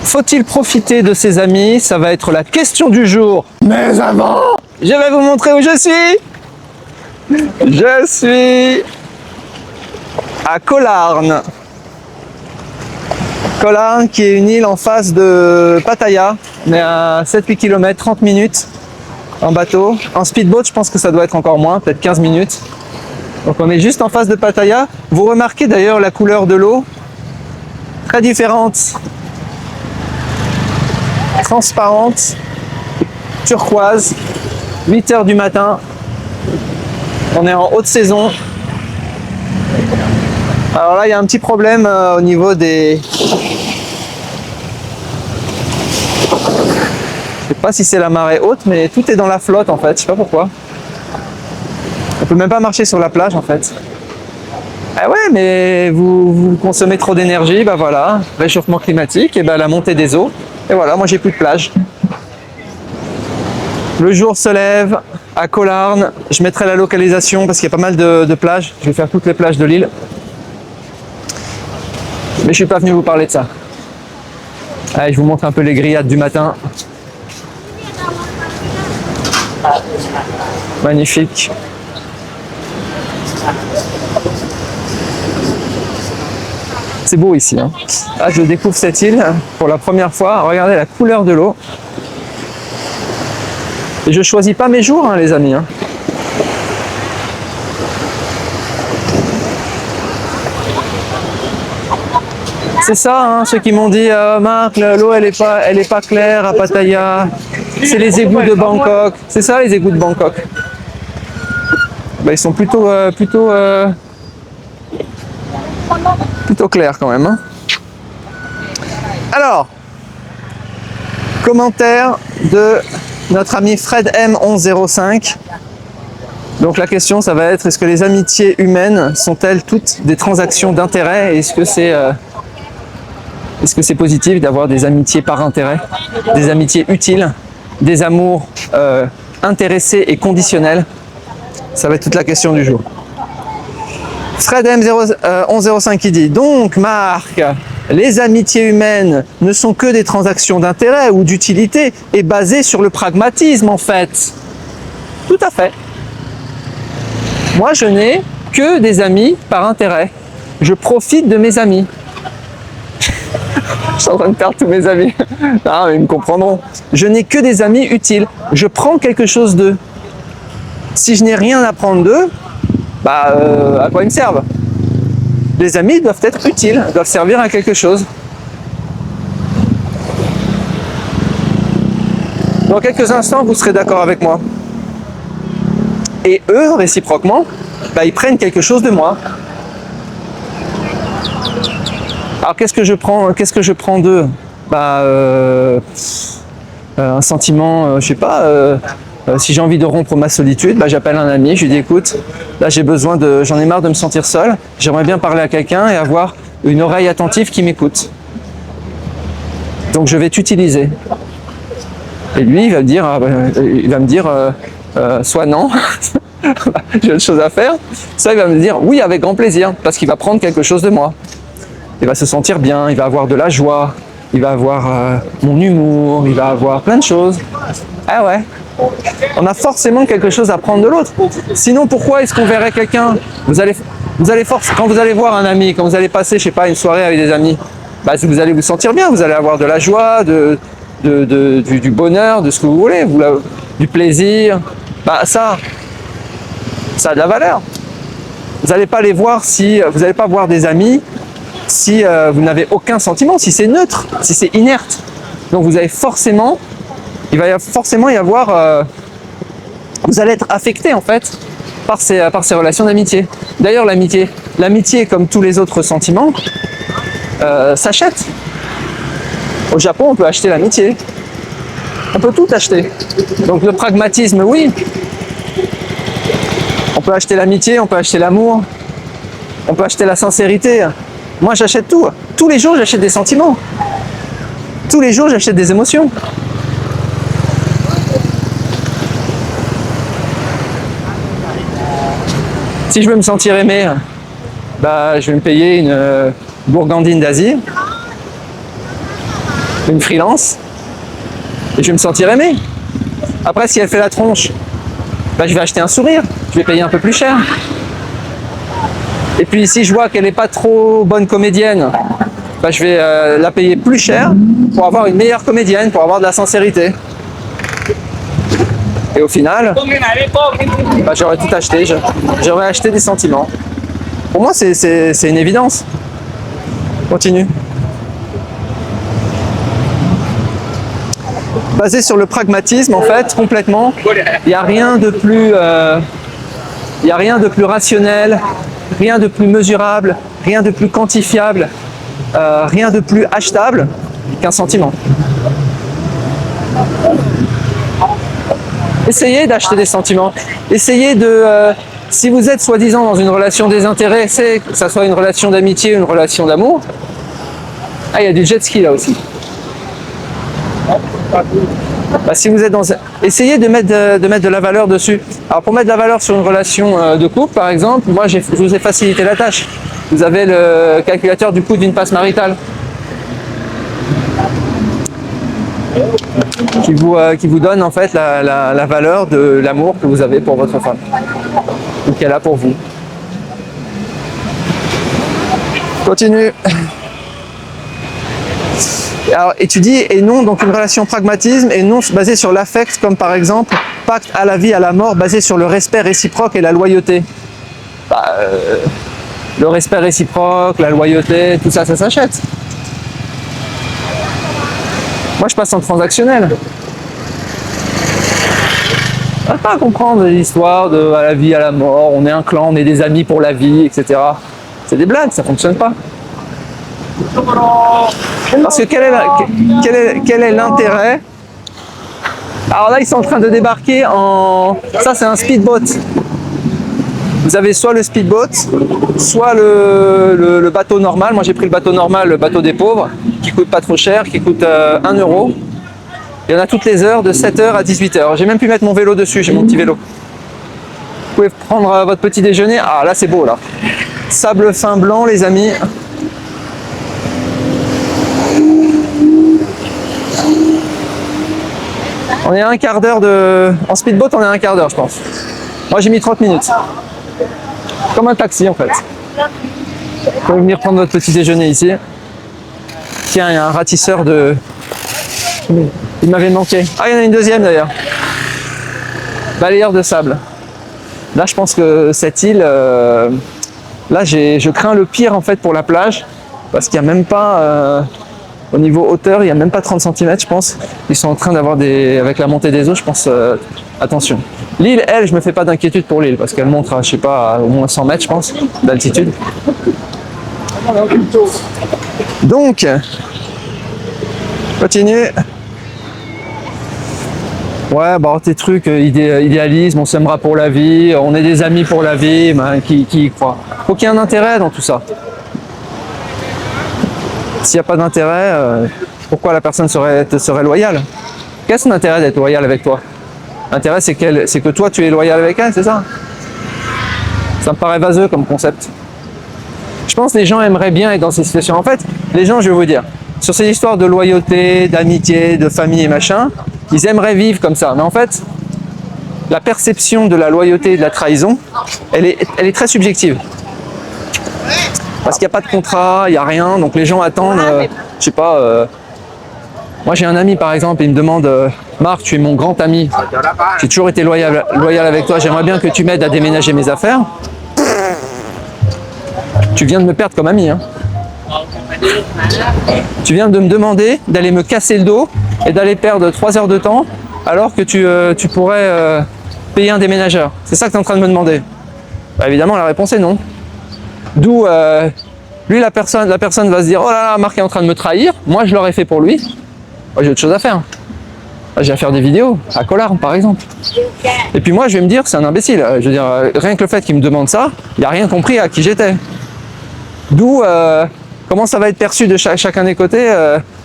Faut-il profiter de ses amis? Ça va être la question du jour. Mais avant, je vais vous montrer où je suis. Je suis à Colarn. Colarn qui est une île en face de Pattaya. On est à 7-8 km, 30 minutes en bateau. En speedboat, je pense que ça doit être encore moins, peut-être 15 minutes. Donc on est juste en face de Pattaya. Vous remarquez d'ailleurs la couleur de l'eau, très différente. Transparente, turquoise, 8 h du matin. On est en haute saison. Alors là, il y a un petit problème au niveau des... Je sais pas si c'est la marée haute, mais tout est dans la flotte en fait, je sais pas pourquoi. On peut même pas marcher sur la plage en fait. Ah ouais, mais vous consommez trop d'énergie, bah voilà, réchauffement climatique, et bah la montée des eaux, et voilà, moi j'ai plus de plage. Le jour se lève à Colarn, je mettrai la localisation parce qu'il y a pas mal de plages, je vais faire toutes les plages de l'île. Mais je suis pas venu vous parler de ça. Allez, je vous montre un peu les grillades du matin. Magnifique. C'est beau ici. Hein. Là, je découvre cette île pour la première fois. Regardez la couleur de l'eau. Et je choisis pas mes jours, hein, les amis. Hein. C'est ça, hein, ceux qui m'ont dit Marc, l'eau elle est pas claire à Pattaya. C'est les égouts de Bangkok. C'est ça les égouts de Bangkok. Bah, ils sont plutôt clairs quand même. Hein. Alors, commentaire de notre ami Fred M1105. Donc la question ça va être, est-ce que les amitiés humaines sont-elles toutes des transactions d'intérêt? Est-ce que c'est positif d'avoir des amitiés par intérêt, des amitiés utiles, des amours intéressés et conditionnels? Ça va être toute la question du jour. Fred M1105 qui dit, donc Marc, les amitiés humaines ne sont que des transactions d'intérêt ou d'utilité et basées sur le pragmatisme en fait. Tout à fait. Moi je n'ai que des amis par intérêt. Je profite de mes amis. Je suis en train de perdre tous mes amis. Ah, mais ils me comprendront. Je n'ai que des amis utiles. Je prends quelque chose d'eux. Si je n'ai rien à prendre d'eux, bah, à quoi ils me servent? Les amis doivent être utiles, doivent servir à quelque chose. Dans quelques instants, vous serez d'accord avec moi. Et eux, réciproquement, bah, ils prennent quelque chose de moi. Alors qu'est-ce que je prends d'eux? Bah, un sentiment, je sais pas, si j'ai envie de rompre ma solitude, bah, j'appelle un ami, je lui dis écoute, là j'en ai marre de me sentir seul, j'aimerais bien parler à quelqu'un et avoir une oreille attentive qui m'écoute. Donc je vais t'utiliser. Et lui, il va me dire, soit non, j'ai autre chose à faire, soit il va me dire oui avec grand plaisir, parce qu'il va prendre quelque chose de moi. Il va se sentir bien, il va avoir de la joie, il va avoir mon humour, il va avoir plein de choses. Ah ouais, on a forcément quelque chose à prendre de l'autre. Sinon, pourquoi est-ce qu'on verrait quelqu'un? Quand vous allez voir un ami, quand vous allez passer, je sais pas, une soirée avec des amis, bah, vous allez vous sentir bien, vous allez avoir de la joie, du bonheur, de ce que vous voulez, du plaisir. Bah ça a de la valeur. Vous n'allez pas les voir vous n'allez pas voir des amis si vous n'avez aucun sentiment, si c'est neutre, si c'est inerte. Donc il va forcément y avoir, vous allez être affecté en fait par ces relations d'amitié. D'ailleurs l'amitié comme tous les autres sentiments s'achète. Au Japon on peut acheter l'amitié, on peut tout acheter. Donc le pragmatisme, oui, on peut acheter l'amitié, on peut acheter l'amour, on peut acheter la sincérité. Moi j'achète tout. Tous les jours j'achète des sentiments. Tous les jours j'achète des émotions. Si je veux me sentir aimé, bah, je vais me payer une gourgandine d'Asie. une freelance, et je vais me sentir aimé. Après, si elle fait la tronche, bah, je vais acheter un sourire, je vais payer un peu plus cher. Et puis si je vois qu'elle n'est pas trop bonne comédienne, bah, je vais la payer plus cher pour avoir une meilleure comédienne, pour avoir de la sincérité. Et au final, bah, j'aurais tout acheté, j'aurais acheté des sentiments. Pour moi, c'est une évidence. Continue. Basé sur le pragmatisme, en fait, complètement, il n'y a rien de plus, il y a rien de plus rationnel, rien de plus mesurable, rien de plus quantifiable, rien de plus achetable qu'un sentiment. Essayez d'acheter des sentiments. Essayez de, si vous êtes soi-disant dans une relation désintéressée, que ce soit une relation d'amitié ou une relation d'amour, ah, il y a du jet ski là aussi. Bah, si vous êtes dans, essayez de mettre de la valeur dessus. Alors pour mettre de la valeur sur une relation de couple, par exemple, moi je vous ai facilité la tâche. Vous avez le calculateur du coût d'une passe maritale qui vous donne en fait la valeur de l'amour que vous avez pour votre femme ou qu'elle a pour vous. Continue. Alors, étudie et non donc une relation pragmatisme et non basée sur l'affect, comme par exemple pacte à la vie, à la mort, basé sur le respect réciproque et la loyauté. Bah, le respect réciproque, la loyauté, tout ça, ça s'achète. Moi, je passe en transactionnel. On va pas comprendre l'histoire de à la vie, à la mort, on est un clan, on est des amis pour la vie, etc. C'est des blagues, ça fonctionne pas. Parce que quel est l'intérêt? Alors là, ils sont en train de débarquer en... Ça, c'est un speedboat. Vous avez soit le speedboat, soit le bateau normal. Moi, j'ai pris le bateau normal, le bateau des pauvres, qui coûte pas trop cher, qui coûte 1 €. Il y en a toutes les heures, de 7 h à 18 h. J'ai même pu mettre mon vélo dessus, j'ai mon petit vélo. Vous pouvez prendre votre petit déjeuner. Ah, là, c'est beau, là. Sable fin blanc, les amis. On est à un quart d'heure de... En speedboat, on est à un quart d'heure, je pense. Moi, j'ai mis 30 minutes. Comme un taxi, en fait. Vous pouvez venir prendre votre petit déjeuner ici. Tiens, il y a un ratisseur de... Il m'avait manqué. Ah, il y en a une deuxième, d'ailleurs. Balayeur de sable. Là, je pense que cette île... Là, je crains le pire, en fait, pour la plage. Parce qu'il n'y a même pas... Au niveau hauteur, il n'y a même pas 30 cm, je pense. Ils sont en train d'avoir des... Avec la montée des eaux, je pense... Attention. L'île, elle, je me fais pas d'inquiétude pour l'île, parce qu'elle monte à, je sais pas, à au moins 100 mètres, je pense, d'altitude. Donc, continue. Ouais, bah, tes trucs, idéalisme, on s'aimera pour la vie, on est des amis pour la vie, ben, qui y croit? Faut qu'il y ait un intérêt dans tout ça. S'il n'y a pas d'intérêt, pourquoi la personne te serait loyale? Quel est son intérêt d'être loyal avec toi? L'intérêt, c'est que toi, tu es loyal avec elle, c'est ça? Ça me paraît vaseux comme concept. Je pense que les gens aimeraient bien être dans ces situations. En fait, les gens, je vais vous dire, sur ces histoires de loyauté, d'amitié, de famille et machin, ils aimeraient vivre comme ça. Mais en fait, la perception de la loyauté et de la trahison, elle est très subjective. Parce qu'il n'y a pas de contrat, il n'y a rien, donc les gens attendent, je sais pas... Moi, j'ai un ami, par exemple, il me demande Marc, tu es mon grand ami, j'ai toujours été loyal avec toi, j'aimerais bien que tu m'aides à déménager mes affaires. Tu viens de me perdre comme ami. Hein. Tu viens de me demander d'aller me casser le dos et d'aller perdre 3 heures de temps alors que tu pourrais payer un déménageur. C'est ça que tu es en train de me demander. Bah, évidemment, la réponse est non. D'où, lui, la personne va se dire oh là là, Marc est en train de me trahir, moi je l'aurais fait pour lui. Moi, j'ai autre chose à faire. Je vais faire des vidéos à Collarme, par exemple. Et puis moi, je vais me dire, c'est un imbécile. Je veux dire, rien que le fait qu'il me demande ça, il n'a rien compris à qui j'étais. D'où, comment ça va être perçu de chacun des côtés,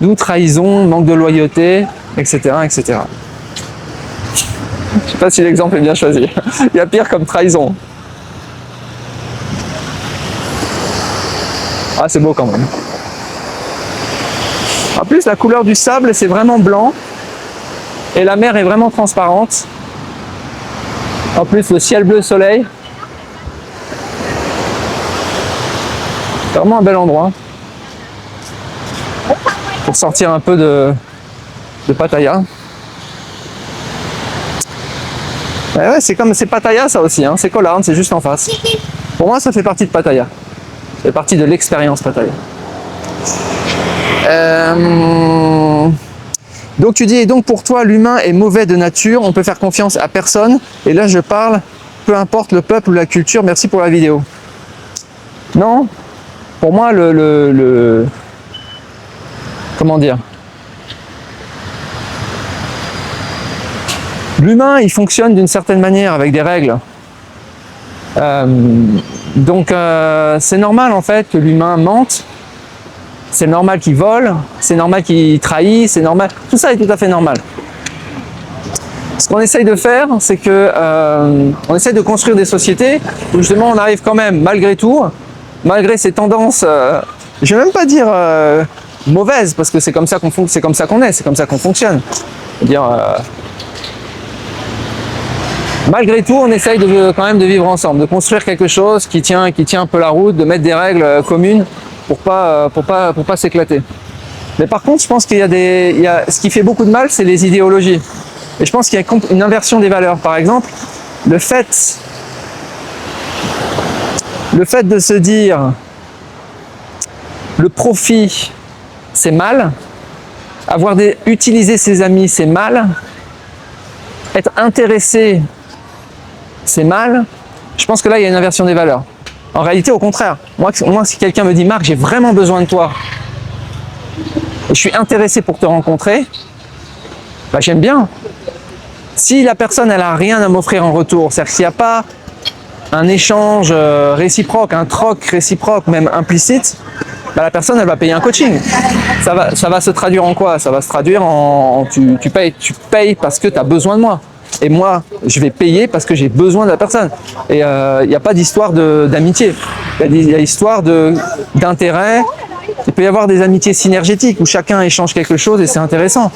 d'où trahison, manque de loyauté, etc., etc. Je sais pas si l'exemple est bien choisi. Il y a pire comme trahison. Ah, c'est beau quand même. En plus, la couleur du sable, c'est vraiment blanc. Et la mer est vraiment transparente. En plus, le ciel bleu soleil. C'est vraiment un bel endroit. Pour sortir un peu de Pattaya. Ouais, c'est Pattaya ça aussi, hein. C'est Koh Larn, c'est juste en face. Pour moi, ça fait partie de Pattaya. Ça fait partie de l'expérience Pattaya. Donc tu dis, et donc pour toi, l'humain est mauvais de nature, on peut faire confiance à personne. Et là, je parle, peu importe le peuple ou la culture. Merci pour la vidéo. Non, pour moi, comment dire? L'humain, il fonctionne d'une certaine manière, avec des règles. Donc, c'est normal en fait que l'humain mente. C'est normal qu'il vole, c'est normal qu'il trahit, c'est normal. Tout ça est tout à fait normal. Ce qu'on essaye de faire, c'est que on essaye de construire des sociétés où justement on arrive quand même, malgré tout, malgré ces tendances, je vais même pas dire mauvaises, parce que c'est comme ça qu'on c'est comme ça qu'on est, c'est comme ça qu'on fonctionne. C'est-à-dire, malgré tout, on essaye quand même de vivre ensemble, de construire quelque chose qui tient un peu la route, de mettre des règles communes pour pas s'éclater. Mais par contre, je pense qu'il y a ce qui fait beaucoup de mal, c'est les idéologies. Et je pense qu'il y a une inversion des valeurs. Par exemple, le fait de se dire le profit, c'est mal, utiliser ses amis, c'est mal, être intéressé, c'est mal. Je pense que là, il y a une inversion des valeurs. En réalité, au contraire. Moi, si quelqu'un me dit « Marc, j'ai vraiment besoin de toi et je suis intéressé pour te rencontrer », bah, j'aime bien. Si la personne, elle n'a rien à m'offrir en retour, c'est-à-dire s'il n'y a pas un échange réciproque, un troc réciproque, même implicite, bah, la personne, elle va payer un coaching. Ça va se traduire en quoi? Ça va se traduire en tu payes parce que tu as besoin de moi. Et moi, je vais payer parce que j'ai besoin de la personne. Et il n'y a pas d'histoire d'amitié. Il y a l'histoire d'intérêt. Il peut y avoir des amitiés synergétiques où chacun échange quelque chose et c'est intéressant.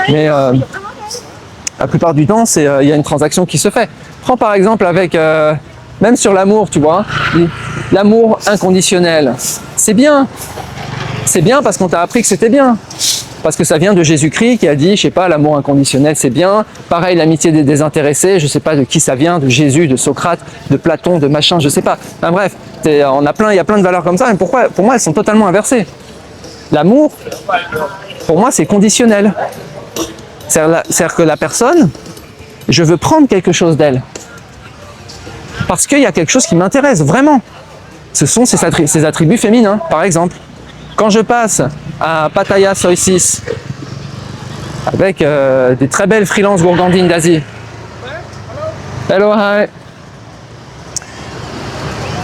Mais la plupart du temps, il y a une transaction qui se fait. Prends par exemple avec, même sur l'amour, tu vois, l'amour inconditionnel. C'est bien. C'est bien parce qu'on t'a appris que c'était bien. Parce que ça vient de Jésus-Christ qui a dit, je sais pas, l'amour inconditionnel c'est bien. Pareil, l'amitié des désintéressés, je sais pas de qui ça vient, de Jésus, de Socrate, de Platon, de machin, je sais pas. Enfin bref, il y a plein de valeurs comme ça, mais pour moi elles sont totalement inversées. L'amour, pour moi c'est conditionnel. C'est-à-dire que la personne, je veux prendre quelque chose d'elle. Parce qu'il y a quelque chose qui m'intéresse, vraiment. Ce sont ses attributs féminins, par exemple. Quand je passe à Pattaya Soi 6 avec des très belles freelances gourgandines d'Asie. Hello, hi.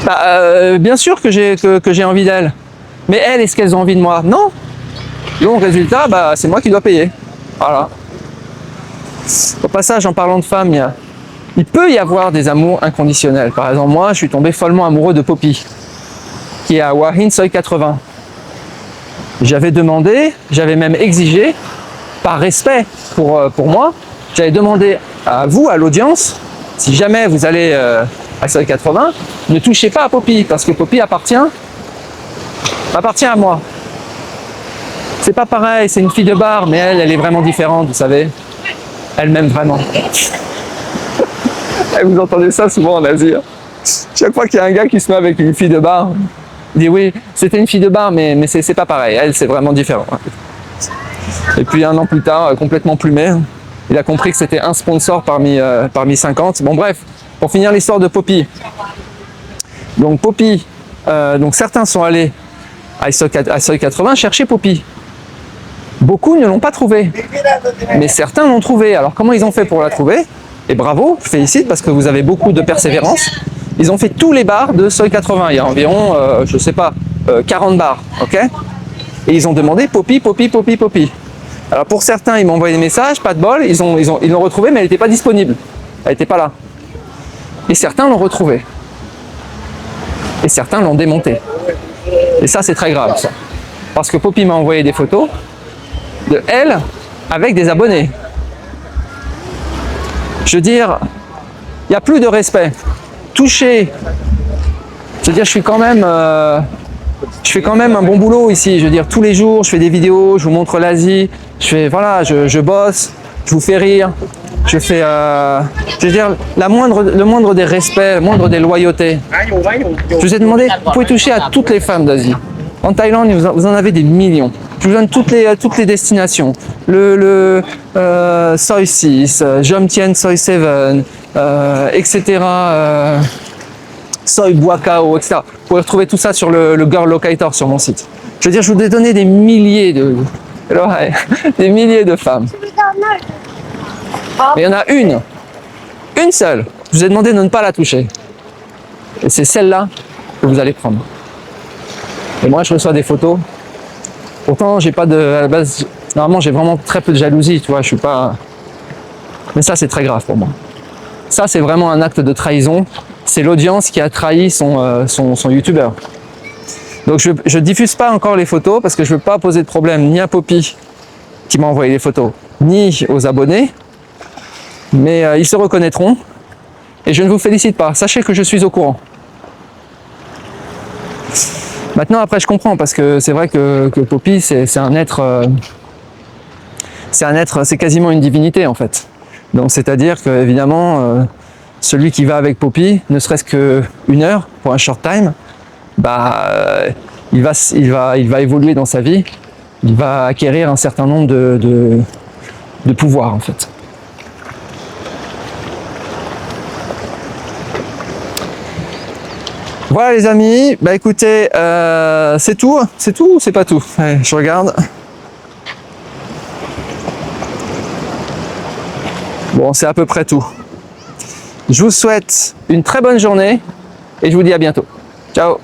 Bah, bien sûr que j'ai envie d'elles. Mais elles, est-ce qu'elles ont envie de moi? Non. Donc, résultat, bah, c'est moi qui dois payer. Voilà. Au passage, en parlant de femmes, il peut y avoir des amours inconditionnels. Par exemple, moi, je suis tombé follement amoureux de Poppy, qui est à Hua Hin Soi 80. J'avais demandé, j'avais même exigé, par respect pour moi, j'avais demandé à vous, à l'audience, si jamais vous allez à Soi 80, ne touchez pas à Poppy, parce que Poppy appartient à moi. C'est pas pareil, c'est une fille de bar, mais elle est vraiment différente, vous savez. Elle m'aime vraiment. Et vous entendez ça souvent en Asie. Chaque fois qu'il y a un gars qui se met avec une fille de bar, il dit oui, c'était une fille de bar, mais c'est pas pareil. Elle, c'est vraiment différent. Et puis 1 an plus tard, complètement plumé, il a compris que c'était un sponsor parmi 50. Bon bref, pour finir l'histoire de Poppy. Donc Poppy, donc certains sont allés à Soi 80 chercher Poppy. Beaucoup ne l'ont pas trouvée, mais certains l'ont trouvée. Alors comment ils ont fait pour la trouver? Et bravo, je félicite parce que vous avez beaucoup de persévérance. Ils ont fait tous les bars de Soi 80. Il y a environ, je sais pas, 40 bars, ok? Et ils ont demandé Poppy, Poppy, Poppy, Poppy. Alors pour certains, ils m'ont envoyé des messages, pas de bol, ils l'ont retrouvée, mais elle n'était pas disponible. Elle n'était pas là. Et certains l'ont retrouvée. Et certains l'ont démontée. Et ça, c'est très grave, ça. Parce que Poppy m'a envoyé des photos. de elle avec des abonnés. Je veux dire, il n'y a plus de respect. Toucher. Je veux dire, je fais quand même un bon boulot ici. Je veux dire, tous les jours, je fais des vidéos, je vous montre l'Asie. Voilà, je bosse, je vous fais rire. Je fais, je veux dire, le moindre des respects, le moindre des loyautés. Je vous ai demandé, vous pouvez toucher à toutes les femmes d'Asie. En Thaïlande, vous en avez des millions. Je vous donne toutes les destinations. Soi 6, Jomtien Soi 7, etc. Soi Buakao, etc. Vous pouvez retrouver tout ça sur le Girl Locator sur mon site. Je veux dire, je vous ai donné des milliers des milliers de femmes. Mais il y en a une seule. Je vous ai demandé de ne pas la toucher. Et c'est celle-là que vous allez prendre. Et moi, je reçois des photos. Pourtant, j'ai pas à la base, normalement, j'ai vraiment très peu de jalousie, tu vois, je suis pas... Mais ça, c'est très grave pour moi. Ça, c'est vraiment un acte de trahison. C'est l'audience qui a trahi son youtubeur. Donc, je diffuse pas encore les photos parce que je veux pas poser de problème ni à Poppy, qui m'a envoyé les photos, ni aux abonnés. Mais ils se reconnaîtront. Et je ne vous félicite pas. Sachez que je suis au courant. Maintenant, après, je comprends parce que c'est vrai que Poppy, c'est un être, c'est quasiment une divinité en fait. Donc, c'est-à-dire que évidemment, celui qui va avec Poppy, ne serait-ce qu'une heure pour un short time, bah, il va évoluer dans sa vie, il va acquérir un certain nombre de pouvoirs en fait. Voilà les amis, bah écoutez, c'est tout ou c'est pas tout? Allez, je regarde. Bon, c'est à peu près tout. Je vous souhaite une très bonne journée et je vous dis à bientôt. Ciao!